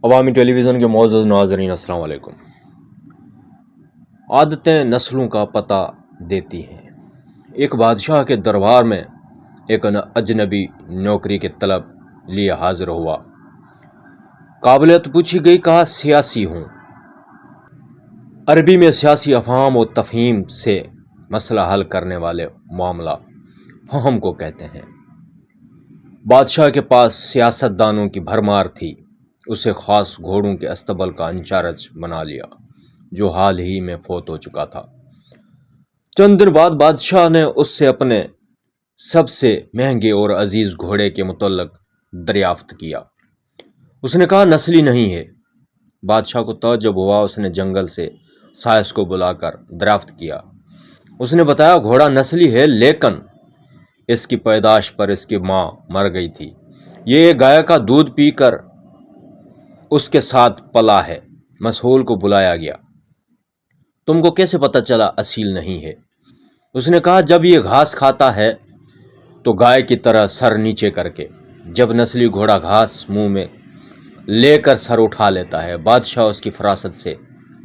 عوامی ٹیلی ویژن کے معزز ناظرین السلام علیکم۔ عادتیں نسلوں کا پتہ دیتی ہیں۔ ایک بادشاہ کے دربار میں ایک اجنبی نوکری کے طلب لیے حاضر ہوا۔ قابلیت پوچھی گئی، کہا سیاسی ہوں۔ عربی میں سیاسی افہام و تفہیم سے مسئلہ حل کرنے والے معاملہ فہم کو کہتے ہیں۔ بادشاہ کے پاس سیاست دانوں کی بھرمار تھی۔ اسے خاص گھوڑوں کے استبل کا انچارج بنا لیا جو حال ہی میں فوت ہو چکا تھا۔ چند دن بعد بادشاہ نے اس سے اپنے سب سے مہنگے اور عزیز گھوڑے کے متعلق دریافت کیا۔ اس نے کہا نسلی نہیں ہے۔ بادشاہ کو تعجب ہوا۔ اس نے جنگل سے سائس کو بلا کر دریافت کیا۔ اس نے بتایا گھوڑا نسلی ہے، لیکن اس کی پیدائش پر اس کی ماں مر گئی تھی۔ یہ ایک گائے کا دودھ پی کر اس کے ساتھ پلا ہے۔ مسحول کو بلایا گیا۔ تم کو کیسے پتہ چلا اصیل نہیں ہے؟ اس نے کہا جب یہ گھاس کھاتا ہے تو گائے کی طرح سر نیچے کر کے، جب نسلی گھوڑا گھاس منہ میں لے کر سر اٹھا لیتا ہے۔ بادشاہ اس کی فراست سے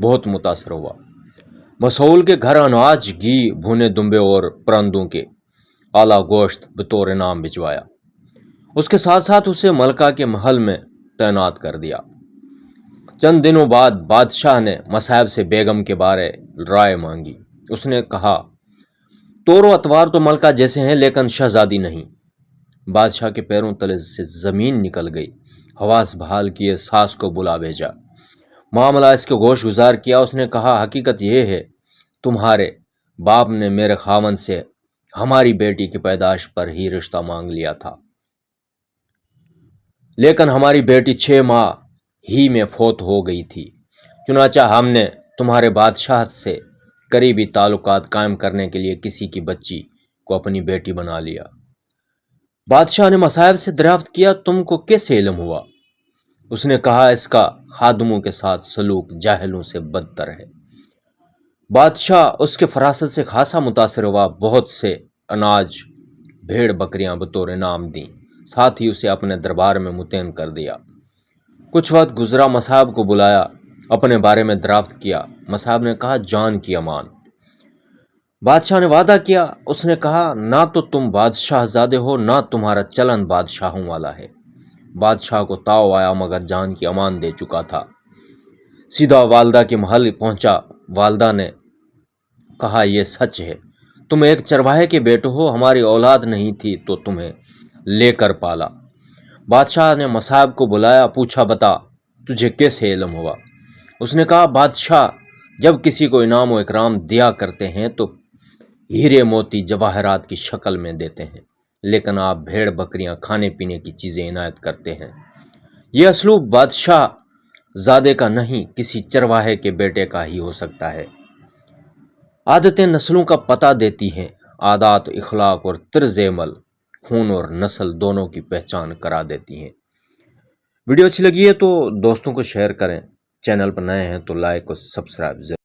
بہت متاثر ہوا۔ مسحول کے گھر اناج، گھی، بھونے دمبے اور پرندوں کے اعلیٰ گوشت بطور انعام بھجوایا۔ اس کے ساتھ ساتھ اسے ملکہ کے محل میں تعینات کر دیا۔ چند دنوں بعد بادشاہ نے مصاحب سے بیگم کے بارے رائے مانگی۔ اس نے کہا طور و اطوار تو ملکہ جیسے ہیں، لیکن شہزادی نہیں۔ بادشاہ کے پیروں تلے سے زمین نکل گئی۔ حواس بحال کیے، ساس کو بلا بھیجا، معاملہ اس کے گوش گزار کیا۔ اس نے کہا حقیقت یہ ہے تمہارے باپ نے میرے خاوند سے ہماری بیٹی کی پیدائش پر ہی رشتہ مانگ لیا تھا، لیکن ہماری بیٹی 6 ماہ ہی میں فوت ہو گئی تھی۔ چنانچہ ہم نے تمہارے بادشاہ سے قریبی تعلقات قائم کرنے کے لیے کسی کی بچی کو اپنی بیٹی بنا لیا۔ بادشاہ نے مصاحب سے دریافت کیا تم کو کیسے علم ہوا؟ اس نے کہا اس کا خادموں کے ساتھ سلوک جاہلوں سے بدتر ہے۔ بادشاہ اس کے فراست سے خاصا متاثر ہوا۔ بہت سے اناج، بھیڑ بکریاں بطور انعام دیں، ساتھ ہی اسے اپنے دربار میں متعین کر دیا۔ کچھ وقت گزرا، مصاحب کو بلایا، اپنے بارے میں دریافت کیا۔ مصاحب نے کہا جان کی امان۔ بادشاہ نے وعدہ کیا۔ اس نے کہا نہ تو تم بادشاہ زادے ہو، نہ تمہارا چلن بادشاہوں والا ہے۔ بادشاہ کو تاؤ آیا مگر جان کی امان دے چکا تھا۔ سیدھا والدہ کے محل پہنچا۔ والدہ نے کہا یہ سچ ہے، تم ایک چرواہے کے بیٹے ہو، ہماری اولاد نہیں تھی تو تمہیں لے کر پالا۔ بادشاہ نے مصاحب کو بلایا، پوچھا بتا تجھے کیسے علم ہوا؟ اس نے کہا بادشاہ جب کسی کو انعام و اکرام دیا کرتے ہیں تو ہیرے موتی جواہرات کی شکل میں دیتے ہیں، لیکن آپ بھیڑ بکریاں، کھانے پینے کی چیزیں عنایت کرتے ہیں۔ یہ اسلوب بادشاہ زادے کا نہیں، کسی چرواہے کے بیٹے کا ہی ہو سکتا ہے۔ عادتیں نسلوں کا پتہ دیتی ہیں۔ عادات، اخلاق اور طرز عمل خون اور نسل دونوں کی پہچان کرا دیتی ہیں۔ ویڈیو اچھی لگی ہے تو دوستوں کو شیئر کریں، چینل پر نئے ہیں تو لائک اور سبسکرائب ضرور